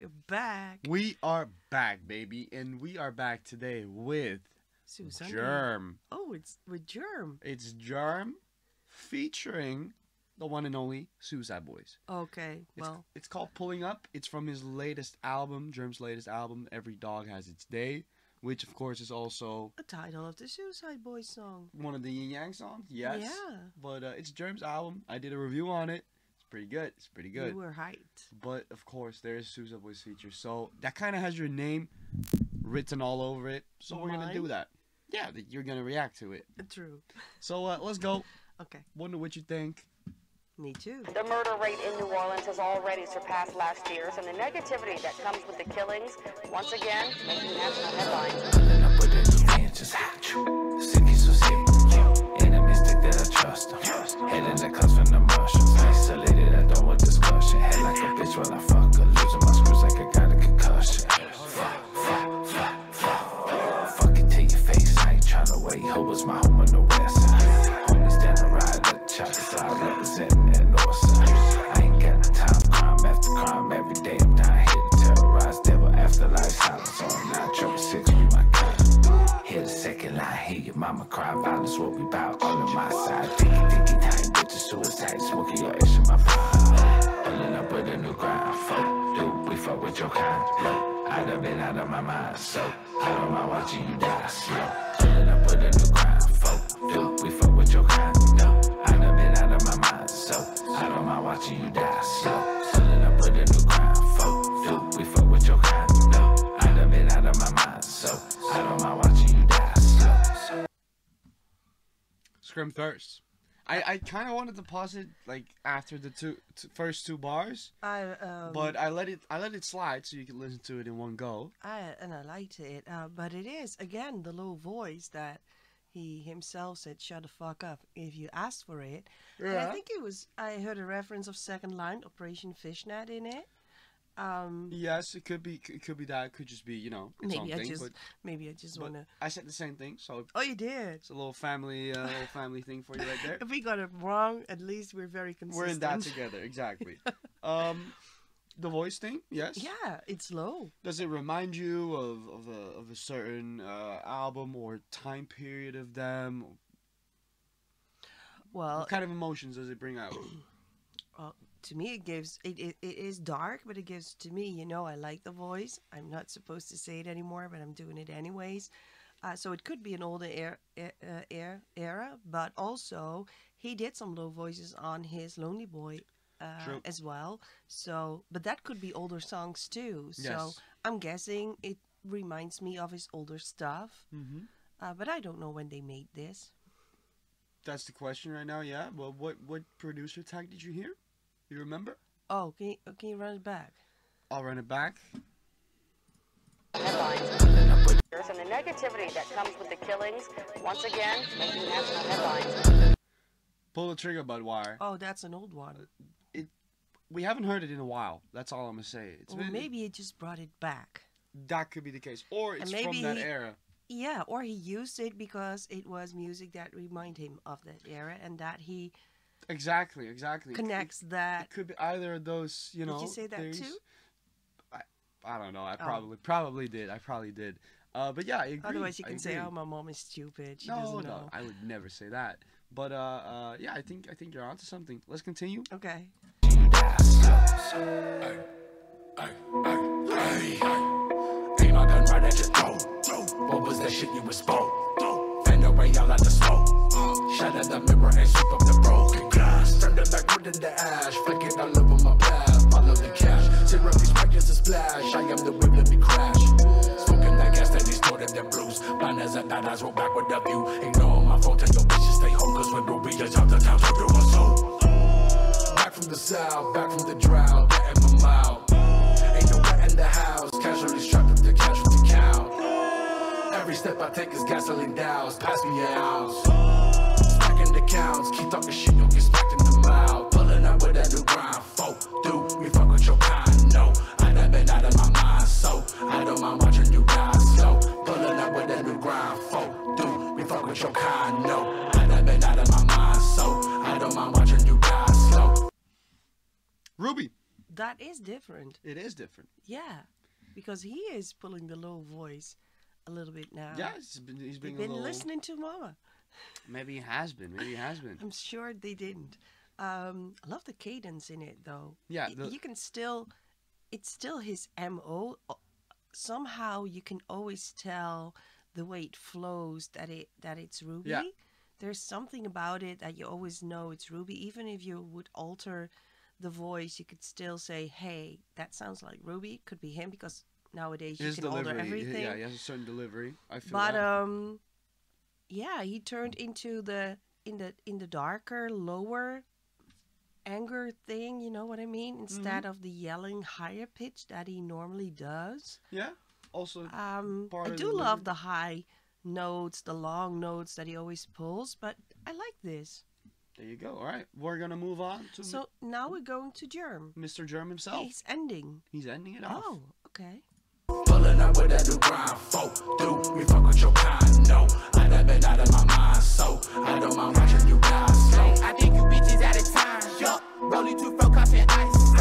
You're back. We are back, baby, and we are back today with Susan. Germ. Oh, it's with Germ. It's Germ featuring the one and only Suicide Boys. Okay, well. It's called Pulling Up. It's from his latest album, Germ's latest album, Every Dog Has Its Day, which of course is also a title of the Suicide Boys song. one of the Yin Yang songs. Yes. Yeah. But it's Germ's album. I did a review on it. It's pretty good. It's pretty good. You were hyped. But of course, there is Suicide Boys feature, so that kind of has your name written all over it. So we're gonna do that. Yeah, you're gonna react to it. True. So let's go. Okay. Wonder what you think. Me too. The murder rate in New Orleans has already surpassed last year's, and the negativity that comes with the killings, once again, making national headlines. Pulling up with a new man, just hot you. City so sick, and a mystic that I trust him. Head in the cuffs from the mushrooms. Isolated, I don't want discussion. Head like a bitch while I fuck her. Losing my screws like I got a concussion. Fuck it to your face. I ain't tryna wait. Who was my home on the west side? Homies down the ride, let the chopper side representing that north side. I ain't got the time for crime after crime. Every day I'm down here to terrorize. Devil afterlife silence on 966 with my kind. Hear the second line, hear your mama cry. Violence what we bout, all on my side. Ticky time, bitches suicide. Smoking your ash in my prime. Pulling up with a new grind. Fuck, dude, we fuck with your kind. Low, I done been out of my mind. So, I don't mind watching you die slow. Pulling up with a new grind. Fuck, dude, we fuck with your kind. No, I done been out of my mind. So, I don't mind watching you die slow. Pulling up with a new grind. Fuck, dude, we fuck with your kind. No, I done been out of my mind. So, I don't mind watching you die slow. Scrim Thirst. I kind of wanted to pause it like after the first two bars, but I let it slide so you can listen to it in one go. I liked it, but it is again the low voice that he himself said, "Shut the fuck up if you asked for it." Yeah. And I think it was. I heard a reference of Second Line, Operation Fishnet in it. Yes, it could be. It could be that. It could just be, you know, its own thing. Maybe I just wanna. I said the same thing. So. Oh, you did. It's a little family thing for you right there. If we got it wrong, at least we're very consistent. We're in that together, exactly. The voice thing, yes. Yeah, it's low. Does it remind you of a certain album or time period of them? Well, what kind of emotions does it bring out? To me, it gives it is dark, but it gives to me, you know, I like the voice. I'm not supposed to say it anymore, but I'm doing it anyways. So it could be an older era, but also he did some low voices on his Lonely Boy as well. So, but that could be older songs too. So yes. I'm guessing it reminds me of his older stuff. Mm-hmm. But I don't know when they made this. That's the question right now. Yeah. Well, what producer tag did you hear? You remember? Oh, can you run it back? I'll run it back. Headlines. And the negativity that comes with the killings, once again, making national headlines. Pull the trigger, Budwire. Oh, that's an old one. We haven't heard it in a while. That's all I'm gonna say. Maybe it just brought it back. That could be the case, or it's from that era. Yeah, or he used it because it was music that reminded him of that era, and that he. Exactly. Connects that. It could be either of those, you know. Did you say that theories. too? I don't know. I probably did. But yeah, I agree. Otherwise, you can say, "Oh, my mom is stupid. She doesn't know." I would never say that. But yeah, I think you're onto something. Let's continue. Okay. Ain't my gun right at your throat. What was that shit you was spoke? Fend away all out the smoke. Shatter the mirror and sweep up the broken glass. Turn the back wood in the ash. Flicking all over my path. Follow the cash. Zero respect just a splash. I am the whip, let me crash. Smoking that gas that distorted the blues. Blind as a bad eyes, roll back with the view. Ignore my phone, tell your bitches stay home. Cause when Ruby is out the town, so do a soul. Back from the south, back from the drought. Getting my mouth. Ain't no rat in the house. Casually strapped up the casualty count. Every step I take is gasoline douse. Pass me an ounce. Stacking the counts. Keep talking shit, you'll get smacked in the mouth. Pulling up with that new grind. Folk, dude, we fuck with your kind. No, I done been out of my mind. So, I don't mind watching you guys slow. Pulling up with that new grind. Folk, dude, we fuck with your kind. No, I done been out of my mind. So, I don't mind watching you guys slow. Ruby. That is different. It is different. Yeah, because he is pulling the low voice a little bit now. Yeah, he's been They've a been little... listening to Mama. Maybe he has been. Maybe he has been. I'm sure they didn't. I love the cadence in it, though. Yeah, You can still... It's still his M.O. Somehow you can always tell the way it flows that it's Ruby. Yeah. There's something about it that you always know it's Ruby. Even if you would alter the voice, you could still say, hey, that sounds like Ruby. Could be him, because nowadays His you can alter delivery, everything. yeah, he has a certain delivery. I feel But that. yeah, he turned into in the darker, lower anger thing, you know what I mean? Instead of the yelling higher pitch that he normally does. Yeah. Also, I do love the high notes, the long notes that he always pulls, but I like this. There you go. All right, we're gonna move on to So now we're going to Germ. Mr. Germ himself. He's ending. He's ending it off. Oh, okay. Pulling up with that new grind, folk. Do we fuck with your kind? No, I done been out of my mind, so I don't mind watching you guys slow. I think you bitches out of time. Yup, rolling 2 4 cups and ice.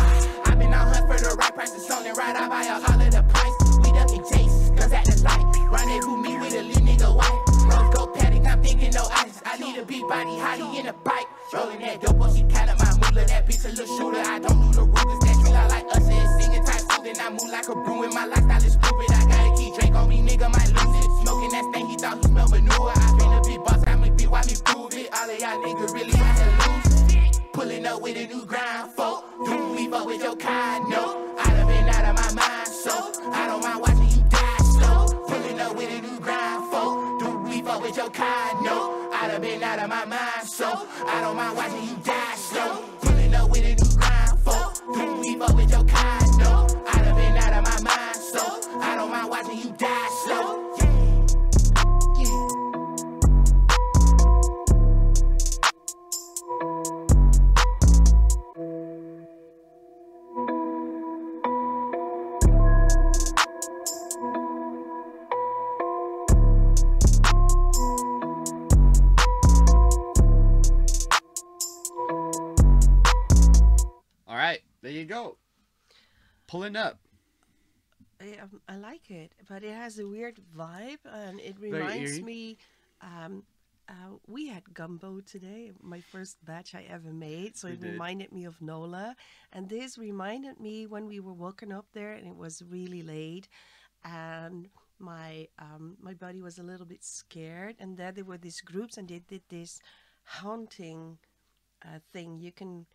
I've been out hunt for the right price, it's only right. I buy a all of the price. We ducking chase, cause at the light, rendezvous me with a little nigga white. Rose gold paddock, I'm thinking no ice. I need a big body, hottie in a bike. Rolling that dope, she kinda my moolah. That bitch a little shooter. I don't do the Rugers, that street I like us and singing type soothing. I move like a broom, my lifestyle is stupid. I gotta keep Drake on me, nigga might lose it. Smoking that stain, he thought he smelled manure. I been a big boss, I'm a big, why me prove it? All of y'all niggas really out to lose. Pulling up with a new grind, folk. Do we fuck with your kind? No, I done been out of my mind, so I don't mind watching you die slow. Pulling up with a new grind, folk. Do we fuck with your kind? No, I done been out of my mind, so I don't mind watching you die slow. Pulling up with a new grind, folk. Do we fuck with your kind? No, I done been out of my mind, so I don't mind watching you die slow. There you go. Pulling up. I like it, but it has a weird vibe, and it Very reminds eerie. me. We had gumbo today, my first batch I ever made, so We it did. reminded me of Nola, and this reminded me when we were walking up there, and it was really late, and my buddy was a little bit scared, and there were these groups, and they did this haunting thing. You can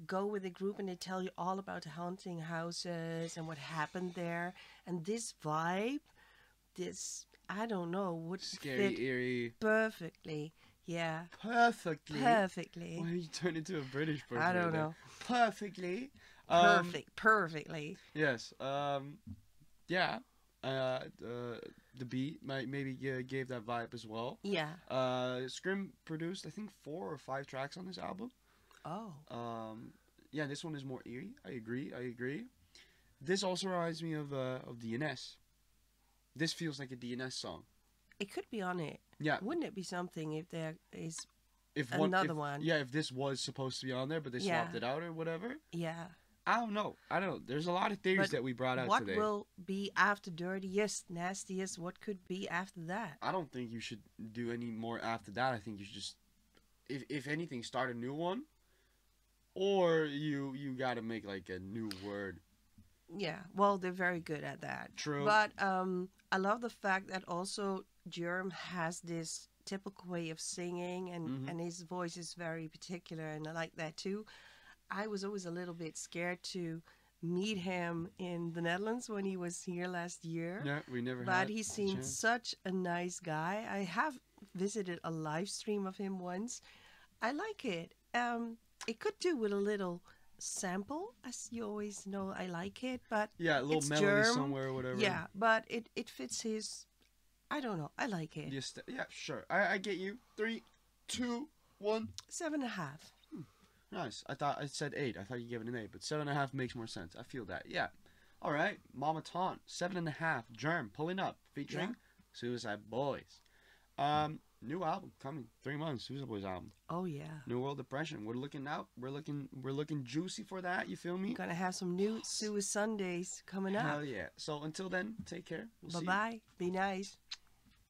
go with a group and they tell you all about the haunting houses and what happened there. And this vibe, this, I don't know, would Scary, fit eerie. perfectly. Yeah, Perfectly. perfectly. Why you turn into a British person? I don't right there? know. Perfectly. Perfectly. Yes. Yeah. The beat maybe gave that vibe as well. Yeah. Scrim produced, I think, 4 or 5 tracks on this album. Oh. Yeah, this one is more eerie. I agree. This also reminds me of DNS. This feels like a DNS song. It could be on it. Yeah. Wouldn't it be something if there is If another one? Yeah, if this was supposed to be on there, but they Yeah. swapped it out or whatever. Yeah. I don't know. There's a lot of theories But that we brought out what today. will be after Dirtiest, Nastiest? What could be after that? I don't think you should do any more after that. I think you should just, if anything, start a new one. Or you gotta make like a new word. Yeah, well, they're very good at that. True. But I love the fact that also Germ has this typical way of singing, and his voice is very particular, and I like that too. I was always a little bit scared to meet him in the Netherlands when he was here last year. Yeah, we never had But he a seemed chance. such a nice guy. I have visited a live stream of him once. I like it. It could do with a little sample, as you always know. I like it, but Yeah, a little it's melody Germ. somewhere or whatever. Yeah, but it fits his. I don't know. I like it. Just, yeah, sure. I get you. 3, 2, 1. 7.5. Nice. I said 8. I thought you gave it an 8, but 7.5 makes more sense. I feel that. Yeah. All right. Mama Taunt. 7.5. Germ. Pulling up. Featuring Suicide Boys. new album coming. 3 months. Suicide Boys album. Oh yeah. New World Depression. We're looking out. We're looking juicy for that. You feel me? Gonna have some new Suicide Sundays coming up. Hell yeah. So until then, take care. We'll Bye see you. bye. Be nice.